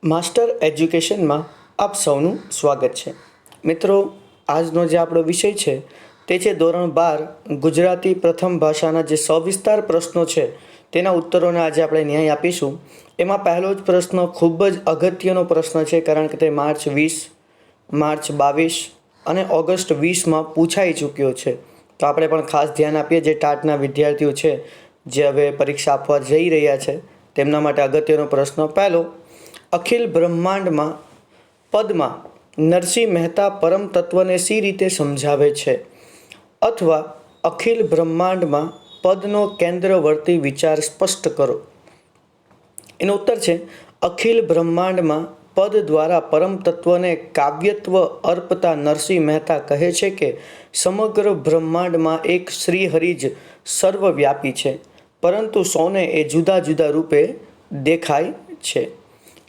Master એજ્યુકેશનમાં આપ સૌનું સ્વાગત છે. મિત્રો, આજનો જે આપણો વિષય છે તે છે ધોરણ 12 ગુજરાતી પ્રથમ ભાષાના જે સવિસ્તાર પ્રશ્નો છે તેના ઉત્તરોને આજે આપણે ન્યાય આપીશું. એમાં પહેલો જ પ્રશ્ન ખૂબ જ અગત્યનો પ્રશ્ન છે, કારણ કે તે માર્ચ 20, માર્ચ 22 અને ઓગસ્ટ 20માં પૂછાઈ ચૂક્યો છે. તો આપણે પણ ખાસ ધ્યાન આપીએ, જે ટાટના વિદ્યાર્થીઓ છે જે હવે પરીક્ષા આપવા જઈ રહ્યા છે તેમના માટે અગત્યનો પ્રશ્ન પહેલો: અખિલ બ્રહ્માંડમાં પદમાં નરસિંહ મહેતા પરમ તત્વને સી રીતે સમજાવે છે? અથવા અખિલ બ્રહ્માંડમાં પદનો કેન્દ્રવર્તી વિચાર સ્પષ્ટ કરો. એનો ઉત્તર છે, અખિલ બ્રહ્માંડમાં પદ દ્વારા પરમ તત્વને કાવ્યત્વ અર્પતા નરસિંહ મહેતા કહે છે કે સમગ્ર બ્રહ્માંડમાં એક શ્રીહરિ જ સર્વવ્યાપી છે, પરંતુ સૌને એ જુદા જુદા રૂપે દેખાય છે.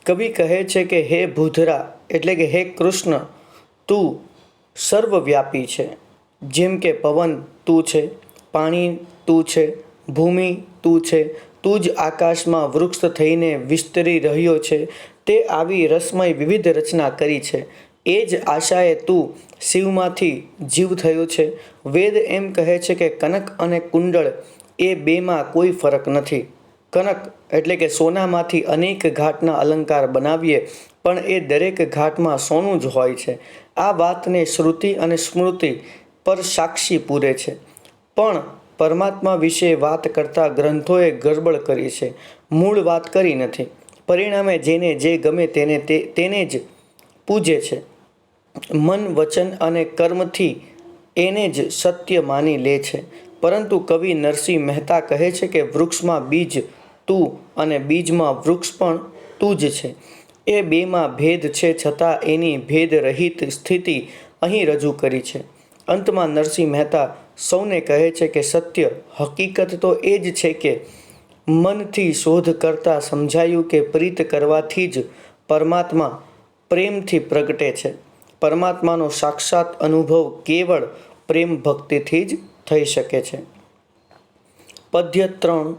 કવિ કહે છે કે હે ભૂધરા, એટલે કે હે કૃષ્ણ, તું સર્વવ્યાપી છે. જેમ કે પવન તું છે, પાણી તું છે, ભૂમિ તું છે, તું જ આકાશમાં વૃક્ષ થઈને વિસ્તરી રહ્યો છે. તે આવી રસમય વિવિધ રચના કરી છે. એ જ આશાએ તું શિવમાંથી જીવ થયો છે. વેદ એમ કહે છે કે કનક અને કુંડળ એ બેમાં કોઈ ફરક નથી. કનક એટલે કે સોનામાંથી અનેક ઘાટના અલંકાર બનાવીએ, પણ એ દરેક ઘાટમાં સોનું જ હોય છે. આ વાતને શ્રુતિ અને સ્મૃતિ પર સાક્ષી પૂરે છે. પણ પરમાત્મા વિશે વાત કરતા ગ્રંથોએ ગડબડ કરી છે, મૂળ વાત કરી નથી. પરિણામે જેને જે ગમે તેને જ પૂજે છે. મન, વચન અને કર્મથી એને જ સત્ય માની લે છે. પરંતુ કવિ નરસિંહ મહેતા કહે છે કે વૃક્ષમાં બીજ તું અને બીજમાં વૃક્ષ પણ તું જ છે. એ બેમાં ભેદ છે, છતાં એની ભેદરહિત સ્થિતિ અહીં રજૂ કરી છે. અંતમાં નરસિંહ મહેતા સૌને કહે છે કે સત્ય હકીકત તો એ જ છે કે મનથી શોધ કરતાં સમજાયું કે પ્રીત કરવાથી જ પરમાત્મા પ્રેમથી પ્રગટે છે. પરમાત્માનો સાક્ષાત અનુભવ કેવળ પ્રેમ ભક્તિથી જ થઈ શકે છે. પદ્ય 3: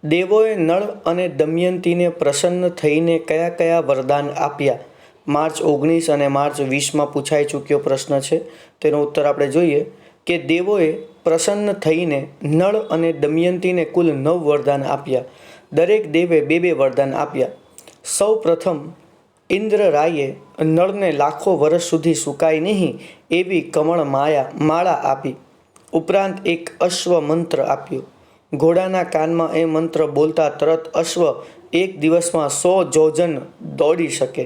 દેવોએ નળ અને દમયંતીને પ્રસન્ન થઈને કયા કયા વરદાન આપ્યા? માર્ચ 19 અને માર્ચ 20માં પૂછાઈ ચૂક્યો પ્રશ્ન છે. તેનો ઉત્તર આપણે જોઈએ કે દેવોએ પ્રસન્ન થઈને નળ અને દમયંતીને કુલ 9 વરદાન આપ્યા. દરેક દેવે 2-2 વરદાન આપ્યા. સૌ પ્રથમ ઇન્દ્રરાયે નળને લાખો વર્ષ સુધી સુકાય નહીં એવી કમળ માળા આપી. ઉપરાંત એક અશ્વ મંત્ર આપ્યો. ઘોડાના કાનમાં એ મંત્ર બોલતા તરત અશ્વ એક દિવસમાં 100 જોજન દોડી શકે.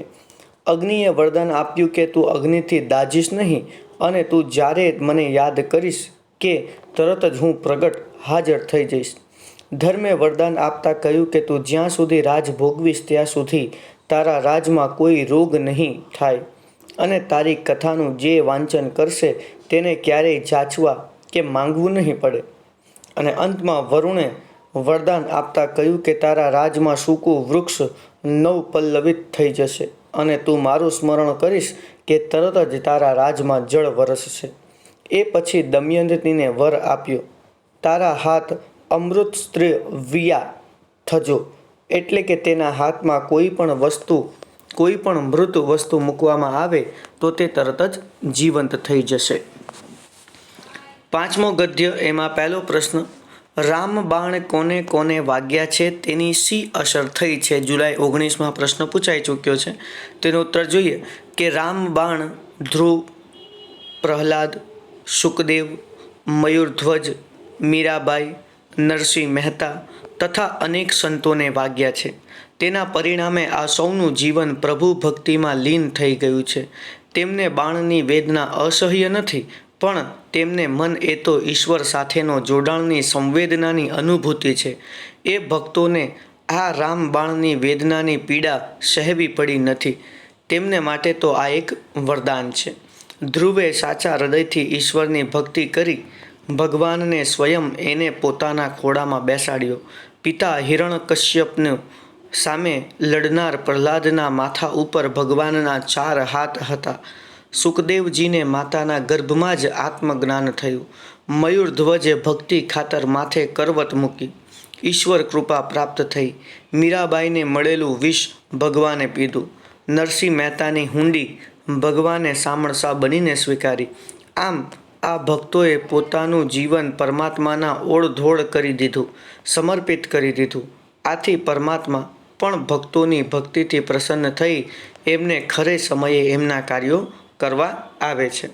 અગ્નિએ વરદાન આપ્યું કે તું અગ્નિથી દાજીશ નહીં, અને તું જ્યારે મને યાદ કરીશ કે તરત જ હું પ્રગટ હાજર થઈ જઈશ. ધર્મે વરદાન આપતા કહ્યું કે તું જ્યાં સુધી રાજ ભોગવીશ ત્યાં સુધી તારા રાજમાં કોઈ રોગ નહીં થાય, અને તારી કથાનું જે વાંચન કરશે તેને ક્યારેય જાચવા કે માંગવું નહીં પડે. અને અંતમાં વરુણે વરદાન આપતા કહ્યું કે તારા રાજમાં સૂકું વૃક્ષ નવપલ્લવિત થઈ જશે, અને તું મારું સ્મરણ કરીશ કે તરત જ તારા રાજમાં જળ વરસશે. એ પછી દમયંતીને વર આપ્યો, તારા હાથ અમૃત સ્ત્રવ્યા થજો, એટલે કે તેના હાથમાં કોઈ પણ મૃત વસ્તુ મૂકવામાં આવે તો તે તરત જ જીવંત થઈ જશે. 5મો ગદ્ય, એમાં પહેલો પ્રશ્ન: રામબાણ કોને કોને વાગ્યા છે તેની શી અસર થઈ છે? જુલાઈ 19માં પ્રશ્ન પૂછાઈ ચૂક્યો છે. તેનો ઉત્તર જોઈએ કે રામબાણ ધ્રુવ, પ્રહલાદ, શુકદેવ, મયુરધ્વજ, મીરાબાઈ, નરસિંહ મહેતા તથા અનેક સંતોને વાગ્યા છે. તેના પરિણામે આ સૌનું જીવન પ્રભુ ભક્તિમાં લીન થઈ ગયું છે. તેમને બાણની વેદના અસહ્ય નથી, પણ તેમને મન એ તો ઈશ્વર સાથેનો જોડાણની સંવેદનાની અનુભૂતિ છે. એ ભક્તોને આ રામબાણની વેદનાની પીડા સહેવી પડી નથી. તેમને માટે તો આ એક વરદાન છે. ધ્રુવે સાચા હૃદયથી ઈશ્વરની ભક્તિ કરી ભગવાનને સ્વયં એને પોતાના ખોળામાં બેસાડ્યો. પિતા હિરણ્યકશ્યપની સામે લડનાર પ્રહલાદના માથા ઉપર ભગવાનના 4 હાથ હતા. સુકદેવજીને માતાના ગર્ભમાં જ આત્મજ્ઞાન થયું. મયુરધ્વજે ભક્તિ ખાતર માથે કરવત મૂકી. ઈશ્વર કૃપા પ્રાપ્ત થઈ. મીરાબાઈને મળેલું વિષ ભગવાને પીધું. નરસિંહ મહેતાની હુંડી ભગવાને સામણસા બનીને સ્વીકારી. આમ આ ભક્તોએ પોતાનું જીવન પરમાત્માના ઓળધોળ કરી દીધું, સમર્પિત કરી દીધું. આથી પરમાત્મા પણ ભક્તોની ભક્તિથી પ્રસન્ન થઈ એમને ખરે સમયે એમના કાર્યો કરવા આવે છે.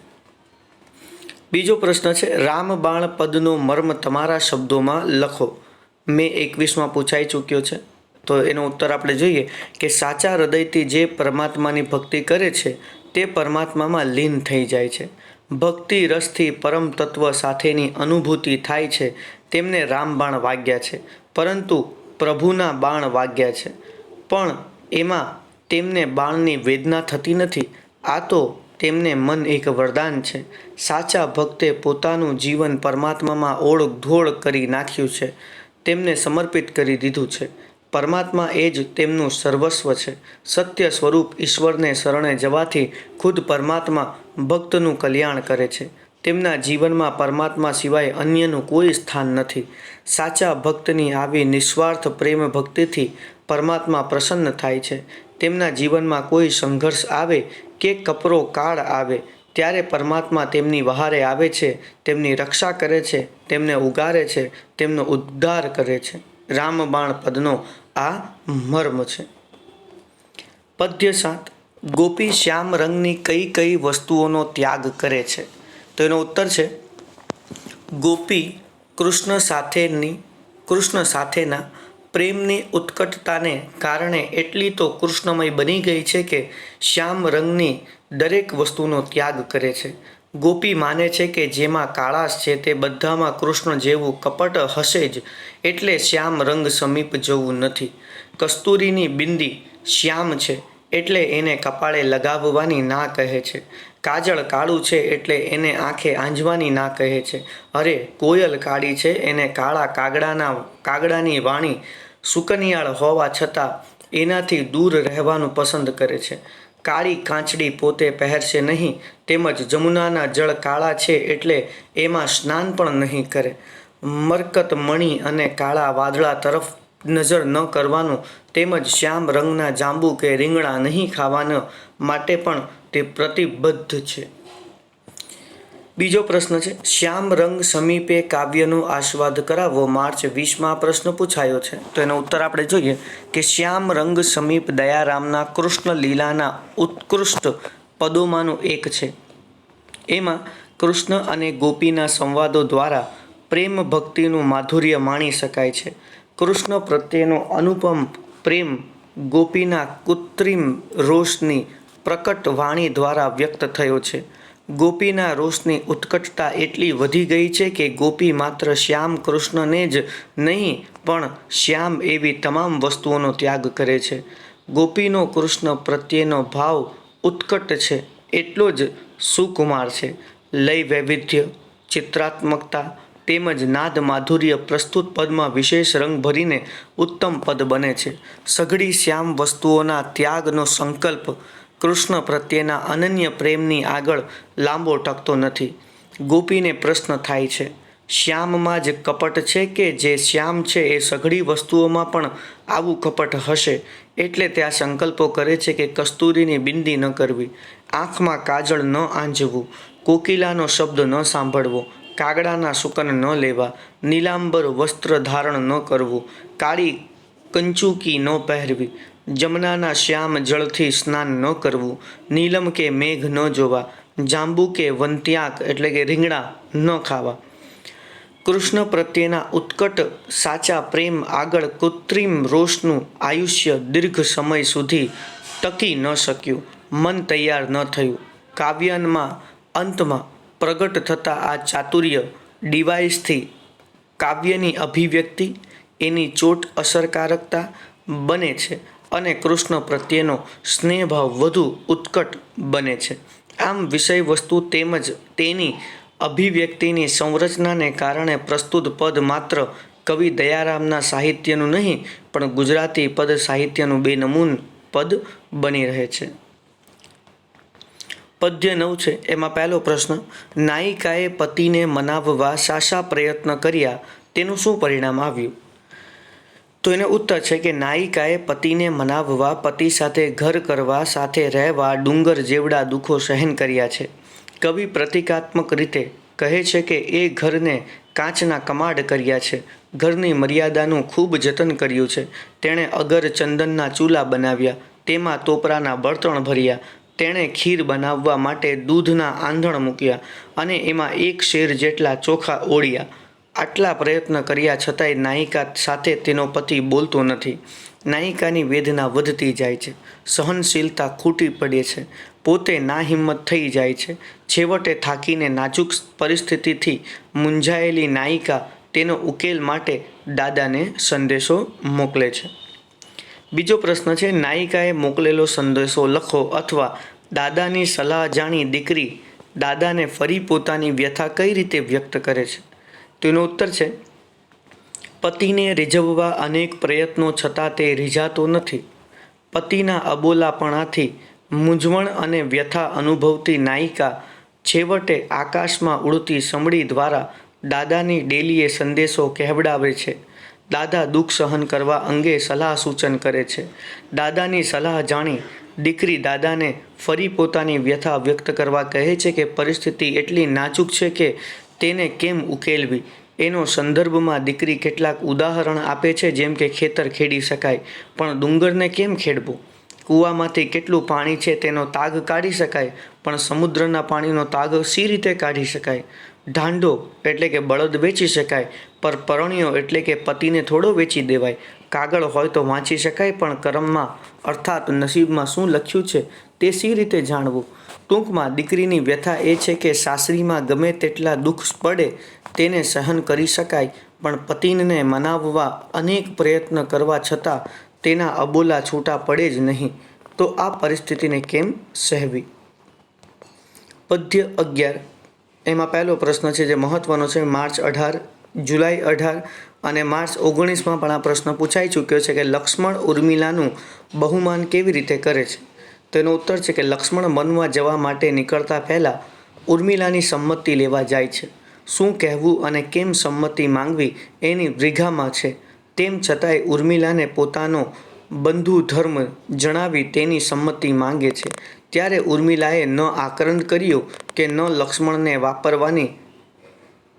બીજો પ્રશ્ન છે, રામબાણ પદનો મર્મ તમારા શબ્દોમાં લખો. મેં 21માં પૂછાઈ ચૂક્યો છે. તો એનો ઉત્તર આપણે જોઈએ કે સાચા હૃદયથી જે પરમાત્માની ભક્તિ કરે છે તે પરમાત્મામાં લીન થઈ જાય છે. ભક્તિ રસથી પરમ તત્વ સાથેની અનુભૂતિ થાય છે તેમને રામબાણ વાગ્યા છે, પરંતુ પ્રભુના બાણ વાગ્યા છે, પણ એમાં તેમને બાણની વેદના થતી નથી. આ તો તેમને મન એક વરદાન છે. સાચા ભક્તે પોતાનું જીવન પરમાત્મામાં ઓળઘોળ કરી નાખ્યું છે, તેમને સમર્પિત કરી દીધું છે. પરમાત્મા એ જ તેમનું સર્વસ્વ છે. સત્ય સ્વરૂપ ઈશ્વરને શરણે જવાથી ખુદ પરમાત્મા ભક્તનું કલ્યાણ કરે છે. તેમના જીવનમાં પરમાત્મા સિવાય અન્યનું કોઈ સ્થાન નથી. સાચા ભક્તની આવી નિસ્વાર્થ પ્રેમ ભક્તિથી પરમાત્મા પ્રસન્ન થાય છે. તેમના જીવનમાં કોઈ સંઘર્ષ આવે કે કપરો કાળ આવે ત્યારે પરમાત્મા તેમની વહારે આવે છે, તેમની રક્ષા કરે છે, તેમને ઉગારે છે, તેમનો ઉદ્ધાર કરે છે. રામબાણ પદનો આ મર્મ છે. પદ્ય 7. ગોપી શ્યામ રંગની કઈ કઈ વસ્તુઓનો ત્યાગ કરે છે? તો એનો ઉત્તર છે, ગોપી કૃષ્ણ સાથેના પ્રેમની ઉત્કટતાને કારણે એટલી તો કૃષ્ણમય બની ગઈ છે કે શ્યામ રંગની દરેક વસ્તુનો ત્યાગ કરે છે. ગોપી માને છે કે જેમાં કાળાશ છે તે બધામાં કૃષ્ણ જેવું કપટ હશે જ, એટલે શ્યામ રંગ સમીપ જવું નથી. કસ્તુરીની બિંદી શ્યામ છે એટલે એને કપાળે લગાવવાની ના કહે છે. કાજળ કાળું છે એટલે એને આંખે આંજવાની ના કહે છે. અરે કોયલ કાળી છે એને કાળા કાગડાની વાણી સુકનિયાળ હોવા છતાં એનાથી દૂર રહેવાનું પસંદ કરે છે. કાળી કાંચડી પોતે પહેરશે નહીં, તેમજ જમુનાના જળ કાળા છે એટલે એમાં સ્નાન પણ નહીં કરે. મરકત મણી અને કાળા વાદળા તરફ નજર ન કરવાનું, તેમજ શ્યામ રંગના જાંબુ કે રીંગણા નહીં ખાવાના માટે પણ તે પ્રતિબદ્ધ છે. બીજો પ્રશ્ન છે, શ્યામ રંગ સમીપે કાવ્યનો આસ્વાદ કરાવો. માર્ચ 20માં પ્રશ્ન પૂછાયો છે. તો એનો ઉત્તર આપણે જોઈએ કે શ્યામ રંગ સમીપ દયારામના કૃષ્ણ લીલાના ઉત્કૃષ્ટ પદોમાંનું એક છે. એમાં કૃષ્ણ અને ગોપીના સંવાદો દ્વારા પ્રેમ ભક્તિનું માધુર્ય માણી શકાય છે. કૃષ્ણ પ્રત્યેનો અનુપમ પ્રેમ ગોપીના કૃત્રિમ રોષની પ્રકટ વાણી દ્વારા વ્યક્ત થયો છે. ગોપીના રોષની ઉત્કટતા એટલી વધી ગઈ છે કે ગોપી માત્ર શ્યામ કૃષ્ણને જ નહીં પણ શ્યામ એવી તમામ વસ્તુઓનો ત્યાગ કરે છે. ગોપીનો કૃષ્ણ પ્રત્યેનો ભાવ ઉત્કટ છે એટલો જ સુકુમાર છે. લય વૈવિધ્ય, ચિત્રાત્મકતા તેમજ નાદ માધુર્ય પ્રસ્તુત પદમાં વિશેષ રંગ ભરીને ઉત્તમ પદ બને છે. સઘળી શ્યામ વસ્તુઓના ત્યાગનો સંકલ્પ કૃષ્ણ પ્રત્યેના અનન્ય પ્રેમની આગળ લાંબો ટકતો નથી. ગોપીને પ્રશ્ન થાય છે, શ્યામમાં જ કપટ છે કે જે શ્યામ છે એ સઘળી વસ્તુઓમાં પણ આવું કપટ હશે? એટલે તે આ સંકલ્પો કરે છે કે કસ્તુરીની બિંદી ન કરવી, આંખમાં કાજળ ન આંજવું, કોકિલાનો શબ્દ ન સાંભળવો, કાગડાના સુકન ન લેવા, નીલાંબર વસ્ત્ર ધારણ ન કરવું, કાળી કંચુકી ન પહેરવી, જમનાના શ્યામ જળથી સ્નાન ન કરવું, નીલમ કે મેઘ ન જોવા, જાંબુ કે વંત્યાક એટલે કે રીંગણા ન ખાવા. કૃષ્ણ પ્રત્યેના ઉત્કટ સાચા પ્રેમ આગળ કૃત્રિમ રોષનું આયુષ્ય દીર્ઘ સમય સુધી ટકી ન શક્યું, મન તૈયાર ન થયું. કાવ્યમાં અંતમાં પ્રગટ થતા આ ચાતુર્ય ડિવાઇસથી કાવ્યની અભિવ્યક્તિ, એની ચોટ અસરકારકતા બને છે અને કૃષ્ણ પ્રત્યેનો સ્નેહભાવ વધુ ઉત્કટ બને છે. આમ વિષય વસ્તુ તેમજ તેની અભિવ્યક્તિની સંરચનાને કારણે પ્રસ્તુત પદ માત્ર કવિ દયારામના સાહિત્યનું નહીં પણ ગુજરાતી પદ સાહિત્યનું બેનમૂન પદ બની રહે છે. પદ્ય 9 છે. એમાં પહેલો પ્રશ્ન, નાયિકાએ પતિને મનાવવા શાશા પ્રયત્ન કર્યા, તેનું શું પરિણામ આવ્યું? તો એનો ઉત્તર છે કે નાયિકાએ પતિને મનાવવા, પતિ સાથે ઘર કરવા, સાથે રહેવા ડુંગર જેવડા દુઃખો સહન કર્યા છે. કવિ પ્રતિકાત્મક રીતે કહે છે કે એ ઘરને કાચના કમાડ કર્યા છે, ઘરની મર્યાદાનું ખૂબ જતન કર્યું છે. તેણે અગર ચંદનના ચૂલા બનાવ્યા, તેમાં ટોપરાના બળતણ ભર્યા, તેણે ખીર બનાવવા માટે દૂધના આંધણ મૂક્યા અને એમાં 1 શેર જેટલા ચોખા ઓળ્યા. આટલા પ્રયત્ન કર્યા છતાંય નાયિકા સાથે તેનો પતિ બોલતો નથી. નાયિકાની વેદના વધતી જાય છે, સહનશીલતા ખૂટી પડે છે, પોતે નાહિંમત થઈ જાય છે. છેવટે થાકીને નાજુક પરિસ્થિતિથી મૂંઝાયેલી નાયિકા તેનો ઉકેલ માટે દાદાને સંદેશો મોકલે છે. બીજો પ્રશ્ન છે, નાયિકાએ મોકલેલો સંદેશો લખો અથવા દાદાની સલાહ જાણી દીકરી દાદાને ફરી પોતાની વ્યથા કઈ રીતે વ્યક્ત કરે છે? તેનો ઉત્તર છે, પતિને રીઝવવા અનેક પ્રયત્નો છતાં તે રીઝાતો નથી. પતિના અબોલાપણાથી મૂંઝવણ અને વ્યથા અનુભવતી નાયિકા છેવટે આકાશમાં ઉડતી સમડી દ્વારા દાદાની ડેલીએ સંદેશો કહેવડાવે છે. દાદા દુઃખ સહન કરવા અંગે સલાહ સૂચન કરે છે. દાદાની સલાહ જાણી દીકરી દાદાને ફરી પોતાની વ્યથા વ્યક્ત કરવા કહે છે કે પરિસ્થિતિ એટલી નાજુક છે કે તેને કેમ ઉકેલવી. એનો સંદર્ભમાં દીકરી કેટલાક ઉદાહરણ આપે છે, જેમ કે ખેતર ખેડી શકાય, પણ ડુંગરને કેમ ખેડવો? કૂવામાંથી કેટલું પાણી છે તેનો તાગ કાઢી શકાય, પણ સમુદ્રના પાણીનો તાગ સી રીતે કાઢી શકાય? ઢાંઢો એટલે કે બળદ વેચી શકાય, પર પરણ્યો એટલે કે પતિને થોડો વેચી દેવાય. કાગળ હોય તો વાંચી શકાય, પણ કરમમાં અર્થાત નસીબમાં શું લખ્યું છે તે સી રીતે જાણવું? ટૂંકમાં દીકરીની વ્યથા એ છે કે સાસરીમાં ગમે તેટલા દુઃખ પડે તેને સહન કરી શકાય, પણ પતિને મનાવવા અનેક પ્રયત્ન કરવા છતાં તેના અબોલા છૂટા પડે જ નહીં. તો આ પરિસ્થિતિને કેમ સહેવી? પદ્ય 11 એમાં પહેલો પ્રશ્ન છે જે મહત્વનો છે. માર્ચ 18, જુલાઈ 18 અને માર્ચ 19માં પણ આ પ્રશ્ન પૂછાઈ ચૂક્યો છે કે લક્ષ્મણ ઉર્મિલાનું બહુમાન કેવી રીતે કરે છે? તેનો ઉત્તર છે કે લક્ષ્મણ વનમાં જવા માટે નીકળતા પહેલાં ઉર્મિલાની સંમતિ લેવા જાય છે. શું કહેવું અને કેમ સંમતિ માંગવી એની વ્રિઘામાં છે. તેમ છતાંય ઉર્મિલાને પોતાનો બંધુ ધર્મ જણાવી તેની સંમતિ માંગે છે. ત્યારે ઉર્મિલાએ ન આકરણ કર્યો કે ન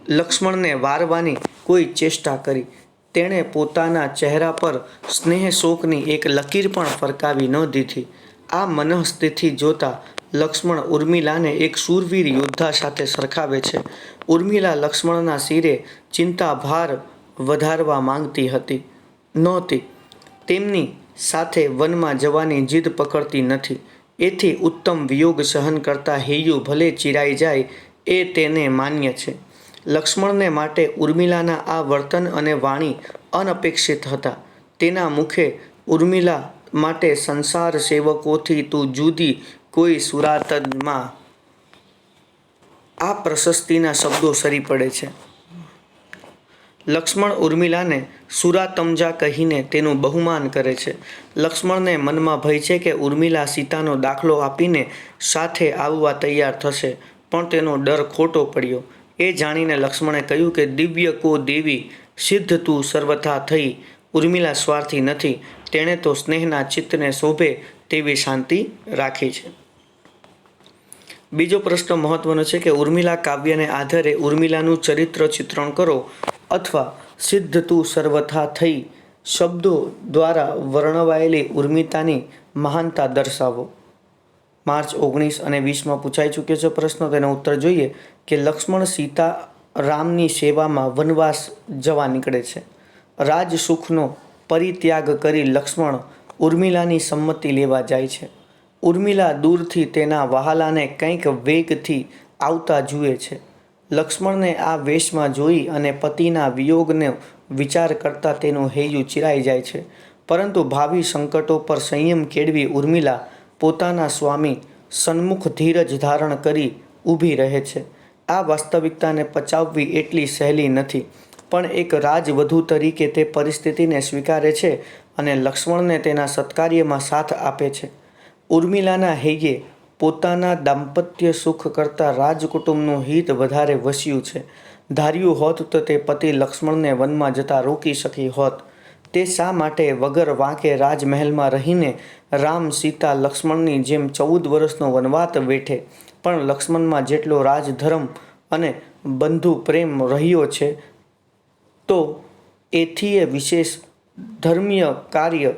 લક્ષ્મણને વારવાની કોઈ ચેષ્ટા કરી. તેણે પોતાના ચહેરા પર સ્નેહ શોકની એક લકીર પણ ફરકાવી ન દીધી. આ મનઃસ્થિતિ જોતા લક્ષ્મણ ઉર્મિલાને એક શૂરવીર યોદ્ધા સાથે સરખાવે છે. ઉર્મિલા લક્ષ્મણના શિરે ચિંતા ભાર વધારવા માંગતી નહોતી. તેમની સાથે વનમાં જવાની જીદ પકડતી નથી. એથી ઉત્તમ વિયોગ સહન કરતા હૈયું ભલે ચિરાઈ જાય એ તેને માન્ય છે. લક્ષ્મણને માટે ઉર્મિલાના આ વર્તન અને વાણી અનપેક્ષિત હતા. તેના મુખે ઉર્મિલા માટે સંસાર સેવકોથી તું જુદી કોઈ સુરાતનમાં આ પ્રશસ્તિના શબ્દો સરી પડે છે. લક્ષ્મણ ઉર્મિલાને સુરાતમજા કહીને તેનું બહુમાન કરે છે. લક્ષ્મણને મનમાં ભય છે કે ઉર્મિલા સીતાનો દાખલો આપીને સાથે આવવા તૈયાર થશે, પણ તેનો ડર ખોટો પડ્યો. એ જાણીને લક્ષ્મણે કહ્યું કે દિવ્ય કો દેવી સિદ્ધ તું સર્વથા થઈ. ઉર્મિલા સ્વાર્થી નથી. તેણે તો સ્નેહના ચિત્તને શોભે તેવી શાંતિ રાખી છે. બીજો પ્રશ્ન મહત્વનો છે કે ઉર્મિલા કાવ્યને આધારે ઉર્મિલાનું ચરિત્ર ચિત્રણ કરો અથવા સિદ્ધ તું સર્વથા થઈ શબ્દો દ્વારા વર્ણવાયેલી ઉર્મિતાની મહાનતા દર્શાવો. માર્ચ 19 અને 20માં પૂછાઈ ચૂક્યો છે પ્રશ્ન. તેનો ઉત્તર જોઈએ કે લક્ષ્મણ સીતા રામની સેવામાં વનવાસ જવા નીકળે છે. રાજ સુખનો પરિત્યાગ કરી લક્ષ્મણ ઉર્મિલાની સંમતિ લેવા જાય છે. ઉર્મિલા દૂરથી તેના વહાલાને કંઈક વેગથી આવતા જુએ છે. લક્ષ્મણને આ વેશમાં જોઈ અને પતિના વિયોગનો વિચાર કરતાં તેનું હૈયું ચિરાઈ જાય છે. પરંતુ ભાવિ સંકટો પર સંયમ કેળવી ઉર્મિલા પોતાના સ્વામી સન્મુખ ધીરજ ધારણ કરી ઊભી રહે છે. આ વાસ્તવિકતાને પચાવવી એટલી સહેલી નથી, પણ એક રાજવધુ તરીકે તે પરિસ્થિતિને સ્વીકારે છે અને લક્ષ્મણને તેના સત્કાર્યમાં સાથ આપે છે. ઉર્મિલાના હૈયે પોતાના દાંપત્ય સુખ કરતાં રાજકુટુંબનું હિત વધારે વસ્યું છે. ધાર્યું હોત તો તે પતિ લક્ષ્મણને વનમાં જતા રોકી શકી હોત. તે શા માટે વગર વાંકે રાજમહેલમાં રહીને રામ સીતા લક્ષ્મણની જેમ 14 વર્ષનો વનવાસ વેઠે, પણ લક્ષ્મણમાં જેટલો રાજધર્મ અને બંધુ પ્રેમ રહ્યો છે તો એથીય વિશેષ ધર્મીય કાર્ય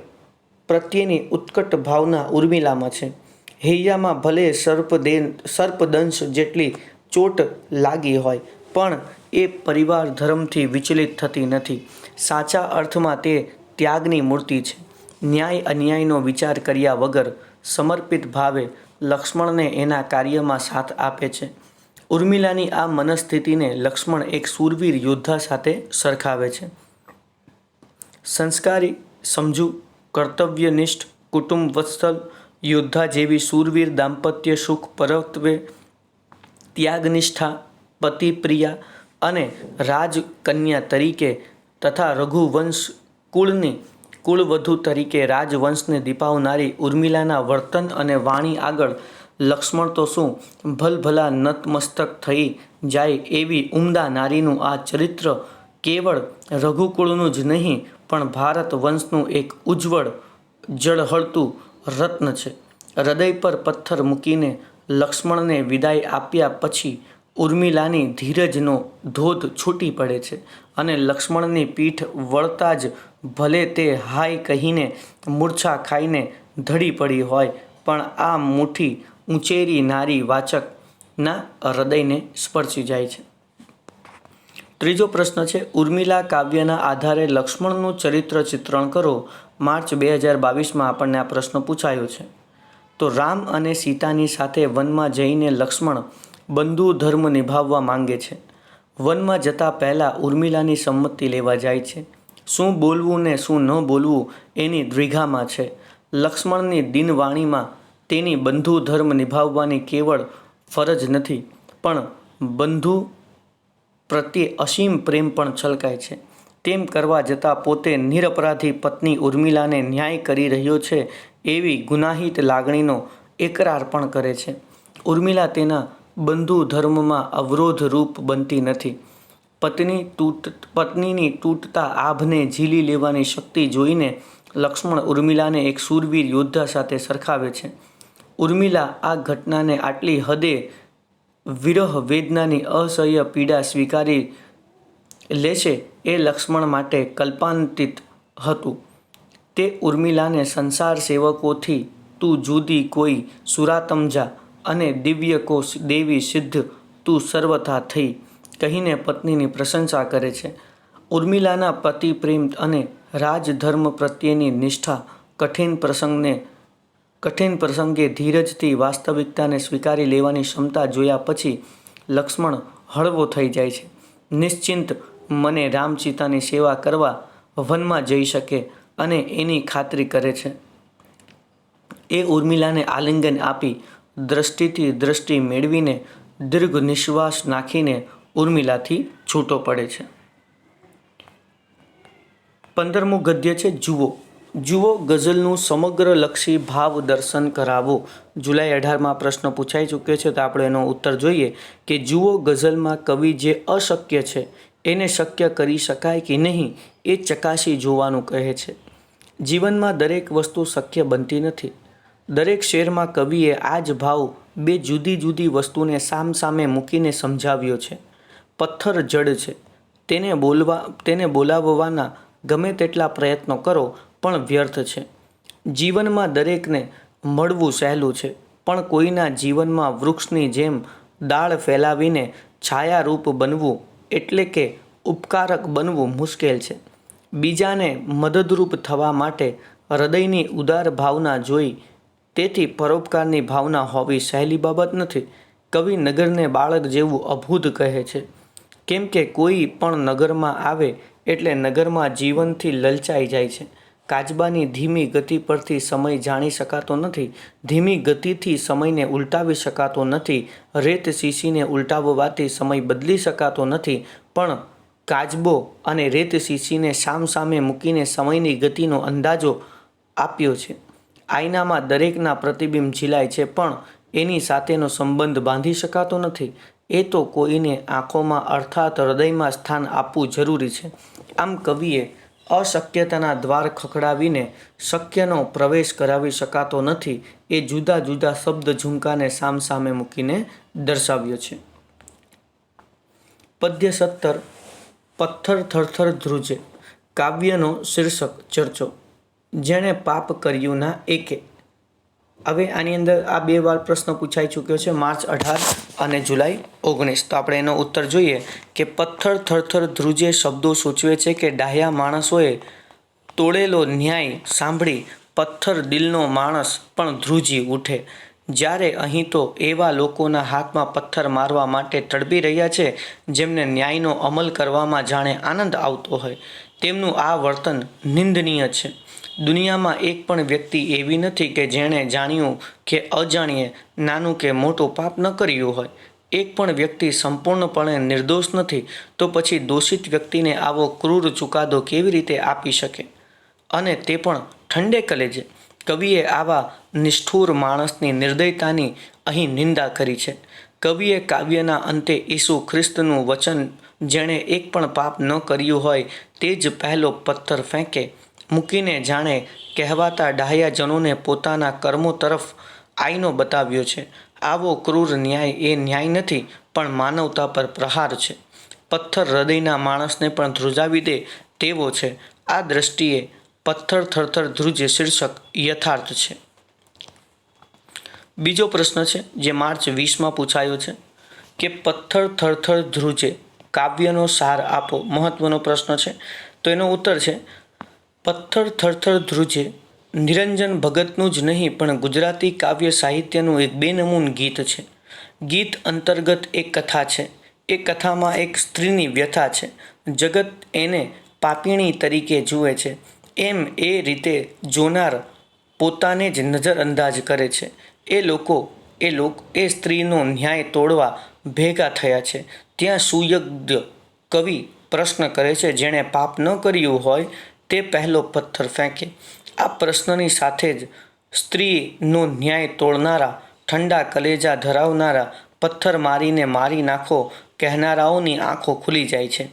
પ્રત્યેની ઉત્કટ ભાવના ઉર્મિલામાં છે. હૈયામાં ભલે સર્પદંશ જેટલી ચોટ લાગી હોય, પણ એ પરિવાર ધર્મથી વિચલિત થતી નથી. સાચા અર્થમાં તે ત્યાગની મૂર્તિ છે. ન્યાય અન્યાયનો વિચાર કર્યા વગર સમર્પિત ભાવે લક્ષ્મણને એના કાર્યમાં સાથ આપે છે. ઉર્મિલાની આ મનસ્થિતિને લક્ષ્મણ એક શૂરવીર યોદ્ધા સાથે સરખાવે છે. સંસ્કારી, સમજુ, કર્તવ્યનિષ્ઠ, કુટુંબ વત્સલ યોદ્ધા જેવી શૂરવીર દાંપત્ય સુખ પરત્વે ત્યાગનિષ્ઠા, પતિપ્રિયા અને રાજકન્યા તરીકે તથા રઘુવંશ કુળની કુળવધુ તરીકે રાજવંશને દીપાવનારી ઉર્મિલાના વર્તન અને વાણી આગળ લક્ષ્મણ તો શું ભલભલા નતમસ્તક થઈ જાય એવી ઉમદા નારીનું આ ચરિત્ર કેવળ રઘુકુળનું જ નહીં પણ ભારત વંશનું એક ઉજ્જવળ ઝળહળતું રત્ન છે. હૃદય પર પથ્થર મૂકીને લક્ષ્મણને વિદાય આપ્યા પછી ઉર્મિલાની ધીરજનો ધોધ છૂટી પડે છે અને લક્ષ્મણની પીઠ વળતા જ ભલે તે હાય કહીને મૂર્છા ખાઈને ધડી પડી હોય, પણ આ મુઠ્ઠી ઊંચેરી નારી વાચકના હૃદયને સ્પર્શી જાય છે. ત્રીજો પ્રશ્ન છે, ઉર્મિલા કાવ્યના આધારે લક્ષ્મણનું ચરિત્ર ચિત્રણ કરો. માર્ચ 2022માં આપણને આ પ્રશ્ન પૂછાયો છે. તો રામ અને સીતાની સાથે વનમાં જઈને લક્ષ્મણ બંધુ ધર્મ નિભાવવા માંગે છે. વનમાં જતાં પહેલાં ઉર્મિલાની સંમતિ લેવા જાય છે. શું બોલવું ને શું ન બોલવું એની દ્વિધામાં છે. લક્ષ્મણની દિનવાણીમાં તેની બંધુ ધર્મ નિભાવવાની કેવળ ફરજ નથી, પણ બંધુ પ્રત્યે અસીમ પ્રેમ પણ છલકાય છે. તેમ કરવા જતાં પોતે નિરપરાધી પત્ની ઉર્મિલાને ન્યાય કરી રહ્યો છે એવી ગુનાહિત લાગણીનો એકરાર પણ કરે છે. ઉર્મિલા તેના બંધુ ધર્મમાં અવરોધરૂપ બનતી નથી. પત્નીની તૂટતા આભને ઝીલી લેવાની શક્તિ જોઈને લક્ષ્મણ ઉર્મિલાને એક શૂરવીર યોદ્ધા સાથે સરખાવે છે. ઉર્મિલા આ ઘટનાને આટલી હદે વિરહ વેદનાની અસહ્ય પીડા સ્વીકારી લેશે એ લક્ષ્મણ માટે કલ્પાંતિત હતું. તે ઉર્મિલાને સંસાર સેવકોથી તું જુદી કોઈ સુરાતમજા અને દિવ્ય કો દેવી સિદ્ધ તું સર્વથા થઈ કહીને પત્નીની પ્રશંસા કરે છે. ઉર્મિલાના પતિ પ્રેમ અને રાજધર્મ પ્રત્યેની નિષ્ઠા કઠિન પ્રસંગે ધીરજથી વાસ્તવિકતાને સ્વીકારી લેવાની ક્ષમતા જોયા પછી લક્ષ્મણ હળવો થઈ જાય છે. નિશ્ચિંત મને રામ સીતાની સેવા કરવા વનમાં જઈ શકે અને એની ખાતરી કરે છે. એ ઉર્મિલાને આલિંગન આપી દ્રષ્ટિથી દ્રષ્ટિ મેળવીને દીર્ઘ નિશ્વાસ નાખીને ઉર્મિલાથી છૂટો પડે છે. 15મું ગદ્ય છે જુઓ. જુઓ ગઝલનું સમગ્રલક્ષી ભાવ દર્શન કરાવો. જુલાઈ 18માં પ્રશ્ન પૂછાઈ ચૂક્યો છે, તો આપણે એનો ઉત્તર જોઈએ કે જુઓ ગઝલમાં કવિ જે અશક્ય છે એને શક્ય કરી શકાય કે નહીં એ ચકાસી જોવાનું કહે છે. જીવનમાં દરેક વસ્તુ શક્ય બનતી નથી. દરેક શેરમાં કવિએ આ જ ભાવ બે જુદી જુદી વસ્તુને સામસામે મૂકીને સમજાવ્યો છે. પથ્થર જડ છે, તેને બોલાવવાના ગમે તેટલા પ્રયત્નો કરો પણ વ્યર્થ છે. જીવનમાં દરેકને મળવું સહેલું છે, પણ કોઈના જીવનમાં વૃક્ષની જેમ દાળ ફેલાવીને છાયારૂપ બનવું એટલે કે ઉપકારક બનવું મુશ્કેલ છે. બીજાને મદદરૂપ થવા માટે હૃદયની ઉદાર ભાવના જોઈ, તેથી પરોપકારની ભાવના હોવી સહેલી બાબત નથી. કવિ નગરને બાળક જેવું અભૂત કહે છે, કેમ કે કોઈ પણ નગરમાં આવે એટલે નગરમાં જીવનથી લલચાઈ જાય છે. કાચબાની ધીમી ગતિ પરથી સમય જાણી શકાતો નથી. ધીમી ગતિથી સમયને ઉલટાવી શકાતો નથી. રેત શીશીને ઉલટાવવાથી સમય બદલી શકાતો નથી. પણ કાચબો અને રેત શીશીને સામસામે મૂકીને સમયની ગતિનો અંદાજો આપ્યો છે. આઈનામાં દરેકના પ્રતિબિંબ ઝીલાય છે, પણ એની સાથેનો સંબંધ બાંધી શકાતો નથી. એ તો કોઈને આંખોમાં અર્થાત હૃદયમાં સ્થાન આપવું જરૂરી છે. આમ કવિએ અશક્યતાના દ્વાર ખખડાવીને શક્યનો પ્રવેશ કરાવી શકાતો નથી એ જુદા જુદા શબ્દ ઝુમકાને સામસામે મૂકીને દર્શાવ્યો છે. પદ્ય 17 પથ્થર થરથર ધ્રુજે. કાવ્યનો શીર્ષક ચર્ચો. જેણે પાપ કર્યું ના એકે. હવે આની અંદર આ 2 વાર પ્રશ્ન પૂછાઈ ચૂક્યો છે, માર્ચ 18 અને જુલાઈ 19. તો આપણે એનો ઉત્તર જોઈએ કે પથ્થર થરથર ધ્રુજે શબ્દો સૂચવે છે કે ડાહ્યા માણસોએ તોડેલો ન્યાય સાંભળી પથ્થર દિલનો માણસ પણ ધ્રુજી ઉઠે. જ્યારે અહીં તો એવા લોકોના હાથમાં પથ્થર મારવા માટે તડપી રહ્યા છે જેમને ન્યાયનો અમલ કરવામાં જાણે આનંદ આવતો હોય. તેમનું આ વર્તન નિંદનીય છે. દુનિયામાં એક પણ વ્યક્તિ એવી નથી કે જેણે જાણ્યું કે અજાણ્યે નાનું કે મોટું પાપ ન કર્યું હોય. એક પણ વ્યક્તિ સંપૂર્ણપણે નિર્દોષ નથી, તો પછી દોષિત વ્યક્તિને આવો ક્રૂર ચુકાદો કેવી રીતે આપી શકે, અને તે પણ ઠંડે કલેજે. કવિએ આવા નિષ્ઠુર માણસની નિર્દયતાની અહીં નિંદા કરી છે. કવિએ કાવ્યના અંતે ઈસુ ખ્રિસ્તનું વચન, જેણે એક પણ પાપ ન કર્યું હોય તે જ પહેલો પથ્થર ફેંકે, મૂકીને જાણે કહેવાતા ડાહ્યાજનોને પોતાના કર્મો તરફ આઈનો બતાવ્યો છે. આવો ક્રૂર ન્યાય એ ન્યાય નથી, પણ માનવતા પર પ્રહાર છે. પથ્થર હૃદયના માણસને પણ ધ્રુજાવી દે તેવો છે. આ દ્રષ્ટિએ પથ્થર થરથર ધ્રુજે શીર્ષક યથાર્થ છે. બીજો પ્રશ્ન છે જે માર્ચ 20માં પૂછાયો છે કે પથ્થર થરથર ધ્રુજે કાવ્યનો સાર આપો. મહત્વનો પ્રશ્ન છે. તો એનો ઉત્તર છે પથ્થર થરથર ધ્રુજે નિરંજન ભગતનું જ નહીં પણ ગુજરાતી કાવ્ય સાહિત્યનું એક બેનમૂન ગીત છે. ગીત અંતર્ગત એક કથા છે. એ કથામાં એક સ્ત્રીની વ્યથા છે. જગત એને પાપીણી તરીકે જુએ છે. એમ એ રીતે જોનાર પોતાને જ નજરઅંદાજ કરે છે. એ સ્ત્રીનો ન્યાય તોડવા ભેગા થયા છે. ત્યાં સુયોગ્ય કવિ પ્રશ્ન કરે છે, જેણે પાપ ન કર્યું હોય તે પહેલો પથ્થર ફેંકે. આ પ્રશ્નની સાથે જ સ્ત્રીનો ન્યાય તોડનારા, ઠંડા કલેજા ધરાવનારા, પથ્થર મારીને મારી નાખો કહેનારાઓની આંખો ખુલી જાય છે.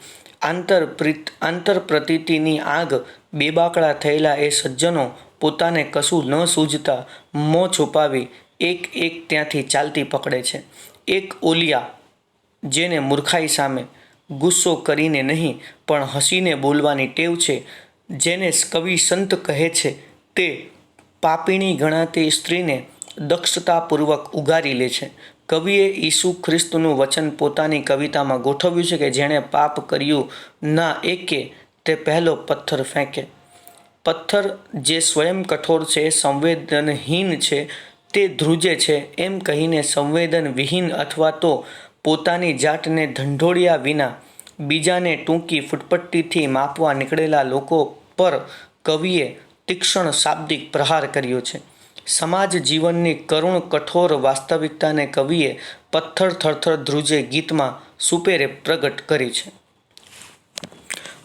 આંતરપ્રતીતિની આગ બેબાકળા થયેલા એ સજ્જનો પોતાને કશું ન સૂઝતા મોં છુપાવી એક એક ત્યાંથી ચાલતી પકડે છે. એક ઓલિયા, જેને મૂર્ખાઈ સામે ગુસ્સો કરીને નહીં પણ હસીને બોલવાની ટેવ છે, જેને કવિ સંત કહે છે, તે પાપીણી ગણાતી સ્ત્રીને દક્ષતાપૂર્વક ઉગારી લે છે. કવિએ ઈસુ ખ્રિસ્તનું વચન પોતાની કવિતામાં ગોઠવ્યું છે કે જેણે પાપ કર્યું ના એકે તે પહેલો પથ્થર ફેંકે. પથ્થર જે સ્વયં કઠોર છે, સંવેદનહીન છે, તે ધ્રુજે છે એમ કહીને સંવેદનવિહીન અથવા તો પોતાની જાતને ઢંઢોળ્યા વિના બીજાને ટૂંકી ફૂટપટ્ટીથી માપવા નીકળેલા લોકો પર કવિએ તીક્ષ્ણ શાબ્દિક પ્રહાર કર્યો છે. સમાજ જીવનની કરુણ કઠોર વાસ્તવિકતાને કવિએ પથ્થર થરથર ધ્રુજે ગીતમાં સુપેરે પ્રગટ કરી છે.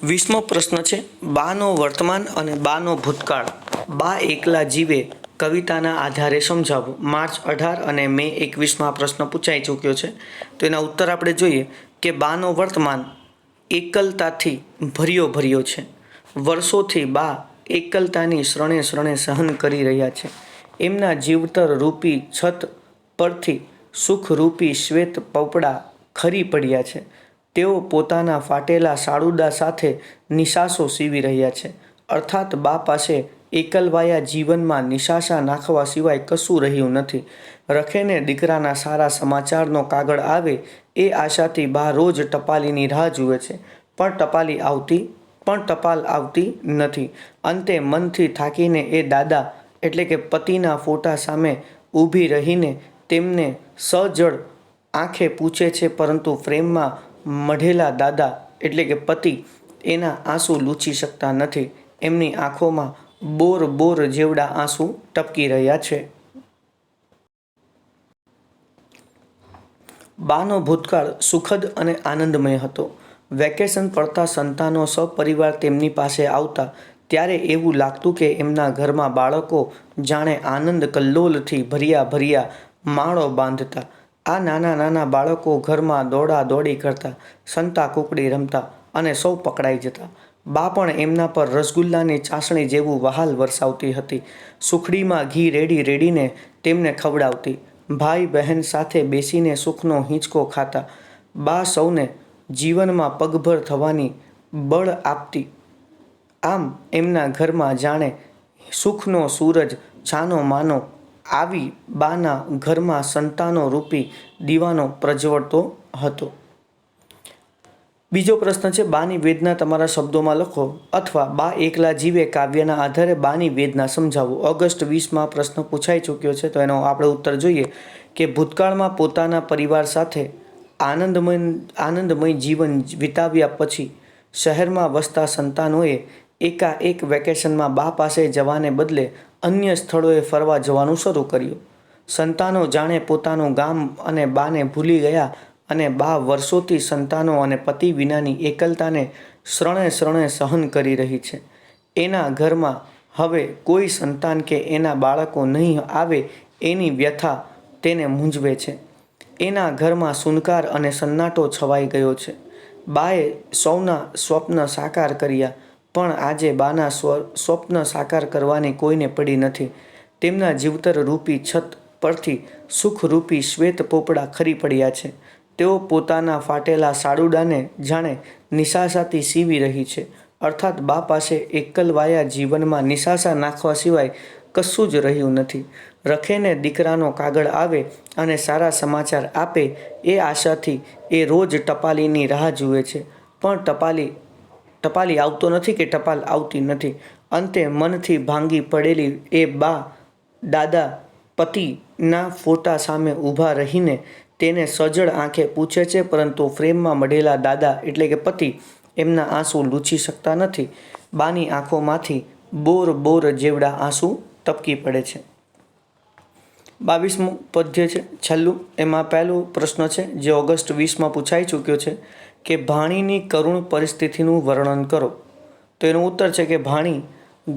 20મો પ્રશ્ન છે બાનો વર્તમાન અને બાનો ભૂતકાળ. બા એકલા જીવે કવિતાના આધારે સમજાવો. માર્ચ 18 અને મે 21માં પ્રશ્ન પૂછાઈ ચૂક્યો છે. તો એના ઉત્તર આપણે જોઈએ કે બાનો વર્તમાન એકલતાથી ભર્યો છે. વર્ષોથી બા એકલતાની શરણે સહન કરી રહ્યા છે. એમના જીવતર રૂપી છત પરથી સુખરૂપી શ્વેત પોપડા ખરી પડ્યા છે. તેઓ પોતાના ફાટેલા સાળુદા સાથે નિશાસો સીવી રહ્યા છે. અર્થાત બા પાસે એકલવાયા જીવનમાં નિશાસા નાખવા સિવાય કશું રહ્યું નથી. રખેને દીકરાના સારા સમાચારનો કાગળ આવે એ આશાથી બા રોજ ટપાલીની રાહ જુએ છે, પણ ટપાલ આવતી નથી. અંતે મનથી થાકીને એ દાદા એટલે કે પતિના ફોટા સામે ઊભી રહીને તેમને સજળ આંખે પૂછે છે, પરંતુ ફ્રેમમાં મઢેલા દાદા એટલે કે પતિ એના આંસુ લૂછી શકતા નથી. એમની આંખોમાં બોર જેવડા આંસુ ટપકી રહ્યા છે. બાનો ભૂતકાળ સુખદ અને આનંદમય હતો. વેકેશન પડતા સંતાનો સપરિવાર તેમની પાસે આવતા ત્યારે એવું લાગતું કે એમના ઘરમાં બાળકો જાણે આનંદ કલ્લોલથી ભર્યા માળો બાંધતા. આ નાના બાળકો ઘરમાં દોડા દોડી કરતા, સંતા કુકડી રમતા અને સૌ પકડાઈ જતા. બા પણ એમના પર રસગુલ્લાની ચાસણી જેવું વહાલ વરસાવતી હતી. સુખડીમાં ઘી રેડી રેડીને તેમને ખવડાવતી. ભાઈ બહેન સાથે બેસીને સુખનો હિંચકો ખાતા. બા સૌને જીવનમાં પગભર થવાની બળ આપતી. આમ એમના ઘરમાં જાણે સુખનો સૂરજ છાનો માનો આવી બાના ઘરમાં સંતાનો રૂપી દીવાનો પ્રજ્વળતો હતો. બીજો પ્રશ્ન છે, બાની વેદના તમારા શબ્દોમાં લખો અથવા બા એકલા જીવે કાવ્યના આધારે બાની વેદના સમજાવો. ઓગસ્ટ 20માં પ્રશ્ન પૂછાઈ ચૂક્યો છે, તો એનો આપણે ઉત્તર જોઈએ કે ભૂતકાળમાં પોતાના પરિવાર સાથે આનંદમય જીવન વિતાવ્યા પછી શહેરમાં વસતા સંતાનોએ એકાએક વેકેશનમાં બા પાસે જવાને બદલે અન્ય સ્થળોએ ફરવા જવાનું શરૂ કર્યું. સંતાનો જાણે પોતાનું ગામ અને બાને ભૂલી ગયા અને બા વર્ષોથી સંતાનો અને પતિ વિનાની એકલતાને શરણે શરણે સહન કરી રહી છે. એના ઘરમાં હવે કોઈ સંતાન કે એના બાળકો નહીં આવે એની વ્યથા તેને મૂંઝવે છે. એના ઘરમાં સુનકાર અને સન્નાટો છવાઈ ગયો છે. બાએ સૌના સ્વપ્ન સાકાર કર્યા, પણ આજે બાના સ્વપ્ન સાકાર કરવાની કોઈને પડી નથી. તેમના જીવતર રૂપી છત પરથી સુખરૂપી શ્વેત પોપડા ખરી પડ્યા છે. તેઓ પોતાના ફાટેલા સાડુડાને જાણે નિશાસાથી સીવી રહી છે. અર્થાત બા પાસે એકલવાયા જીવનમાં નિશાસા નાખવા સિવાય કશું જ રહ્યું નથી. રખેને દીકરાનો કાગળ આવે અને સારા સમાચાર આપે એ આશાથી એ રોજ ટપાલીની રાહ જુએ છે. પણ ટપાલી આવતો નથી કે ટપાલ આવતી નથી. અંતે મનથી ભાંગી પડેલી એ બા દાદા પતિના ફોટા સામે ઊભા રહીને તેને સજળ આંખે પૂછે છે, પરંતુ ફ્રેમમાં મઢેલા દાદા એટલે કે પતિ એમના આંસુ લૂછી શકતા નથી. બાની આંખોમાંથી બોર જેવડા આંસુ ટપકી પડે છે. 22મું પદ્ય છે, છેલ્લું. એમાં પહેલો પ્રશ્ન છે જે ઓગસ્ટ 20માં પૂછાઈ ચૂક્યો છે કે ભાણીની કરુણ પરિસ્થિતિનું વર્ણન કરો. તો એનો ઉત્તર છે કે ભાણી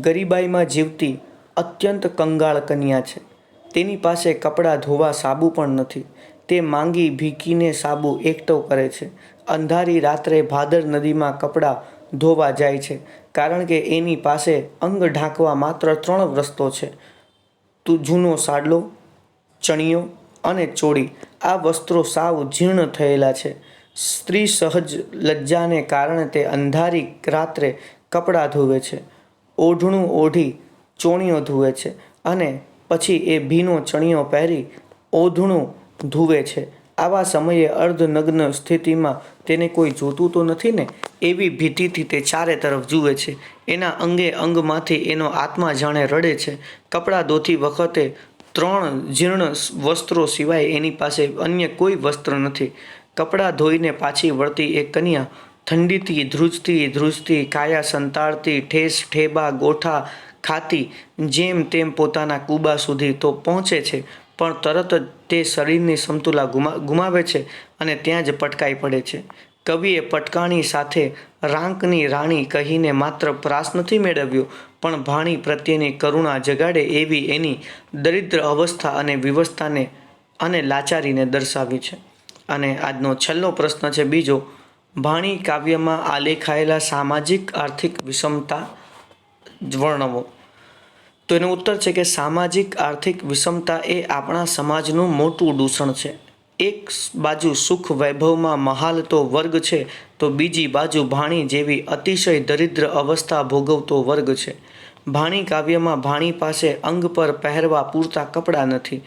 ગરીબાઈમાં જીવતી અત્યંત કંગાળ કન્યા છે. તેની પાસે કપડાં ધોવા સાબુ પણ નથી. તે માંગી ભીખીને સાબુ એકઠો કરે છે. અંધારી રાત્રે ભાદર નદીમાં કપડાં ધોવા જાય છે, કારણ કે એની પાસે અંગ ઢાંકવા માત્ર 3 વસ્ત્રો છે: જૂનો સાડલો, ચણિયો અને ચોળી. આ વસ્ત્રો સાવ જીર્ણ થયેલા છે. સ્ત્રી સહજ લજ્જાને કારણે તે અંધારી રાત્રે કપડાં ધોવે છે, ઓઢણું ઓઢી ચોણીઓ ધુએ છે અને પછી એ ભીનો ચણિયો પહેરી ઓઢણું ધુવે છે. આવા સમયે અર્ધનગ્ન સ્થિતિમાં તેને કોઈ જોતું તો નથી ને, એવી ભીતિથી તે ચારે તરફ જુએ છે. એના અંગે અંગમાંથી એનો આત્મા જાણે રડે છે. કપડાં ધોતી વખતે 3 જીર્ણ વસ્ત્રો સિવાય એની પાસે અન્ય કોઈ વસ્ત્ર નથી. કપડાં ધોઈને પાછી વળતી એ કન્યા ઠંડીથી ધ્રુજતી કાયા સંતાડતી ઠેસ ઠેબા ગોઠા ખાતી જેમ તેમ પોતાના કુબા સુધી તો પહોંચે છે, પણ તરત જ તે શરીરની સમતુલા ગુમાવે છે અને ત્યાં જ પટકાઈ પડે છે. કવિએ પટકાણી સાથે રાંકની રાણી કહીને માત્ર પ્રાસ નથી મેળવ્યો, પણ ભાણી પ્રત્યેની કરુણા જગાડે એવી એની દરિદ્ર અવસ્થા અને વિવસ્થાને અને લાચારીને દર્શાવી છે. અને આજનો છેલ્લો પ્રશ્ન છે બીજો, ભાણી કાવ્યમાં આલેખાયેલા સામાજિક આર્થિક વિષમતા વર્ણવો. તો એનો ઉત્તર છે કે સામાજિક આર્થિક વિષમતા એ આપણા સમાજનું મોટું દૂષણ છે. એક બાજુ સુખ વૈભવમાં મહાલતો વર્ગ છે, તો બીજી બાજુ ભાણી જેવી અતિશય દરિદ્ર અવસ્થા ભોગવતો વર્ગ છે. ભાણી કાવ્યમાં ભાણી પાસે અંગ પર પહેરવા પૂરતા કપડાં નથી.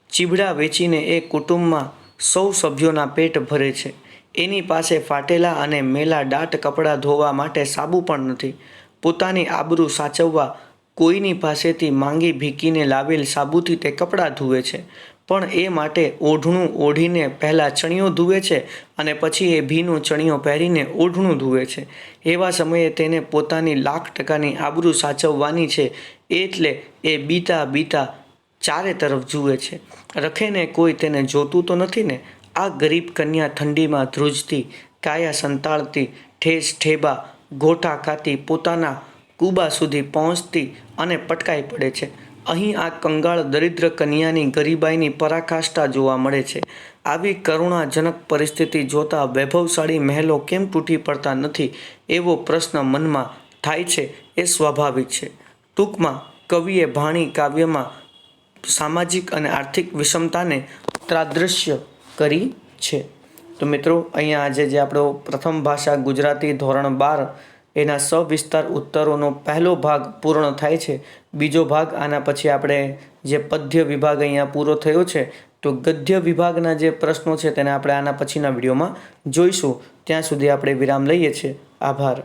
ચીભડા વેચીને એ કુટુંબમાં સૌ સભ્યોના પેટ ભરે છે. એની પાસે ફાટેલા અને મેલા દાટ કપડાં ધોવા માટે સાબુ પણ નથી. પોતાની આબરૂ સાચવવા કોઈની પાસેથી માંગી ભીખીને લાવેલ સાબુથી તે કપડાં ધુએ છે, પણ એ માટે ઓઢણું ઓઢીને પહેલાં ચણિયો ધુએ છે અને પછી એ ભીનો ચણિયો પહેરીને ઓઢણું ધુએ છે. એવા સમયે તેને પોતાની 1,00,000% આબરૂ સાચવવાની છે, એટલે એ બીતા ચારે તરફ જુએ છે. રખેને કોઈ તેને જોતું તો નથી ને. આ ગરીબ કન્યા ઠંડીમાં ધ્રુજતી, કાયા સંતાડતી, ઠેસ ઠેબા ગોઠા ખાતી પોતાના કુબા સુધી પહોંચતી અને પટકાઈ પડે છે. અહીં આ કંગાળ દરિદ્ર કન્યાની ગરીબાઈની પરાકાષ્ઠા જોવા મળે છે. આવી કરુણાજનક પરિસ્થિતિ જોતા વૈભવશાળી મહેલો કેમ તૂટી પડતા નથી એવો પ્રશ્ન મનમાં થાય છે એ સ્વાભાવિક છે. ટૂંકમાં કવિએ ભાણી કાવ્યમાં સામાજિક અને આર્થિક વિષમતાને ત્રાદૃશ્ય કરી છે. તો મિત્રો અહીંયા આજે જે આપણો પ્રથમ ભાષા ગુજરાતી ધોરણ 12 એના સવિસ્તાર ઉત્તરોનો પહેલો ભાગ પૂર્ણ થાય છે. બીજો ભાગ આના પછી આપણે જે પદ્ય વિભાગ અહીંયા પૂરો થયો છે, તો ગદ્ય વિભાગના જે પ્રશ્નો છે તેને આપણે આના પછીના વિડીયોમાં જોઈશું. ત્યાં સુધી આપણે વિરામ લઈએ છીએ. આભાર.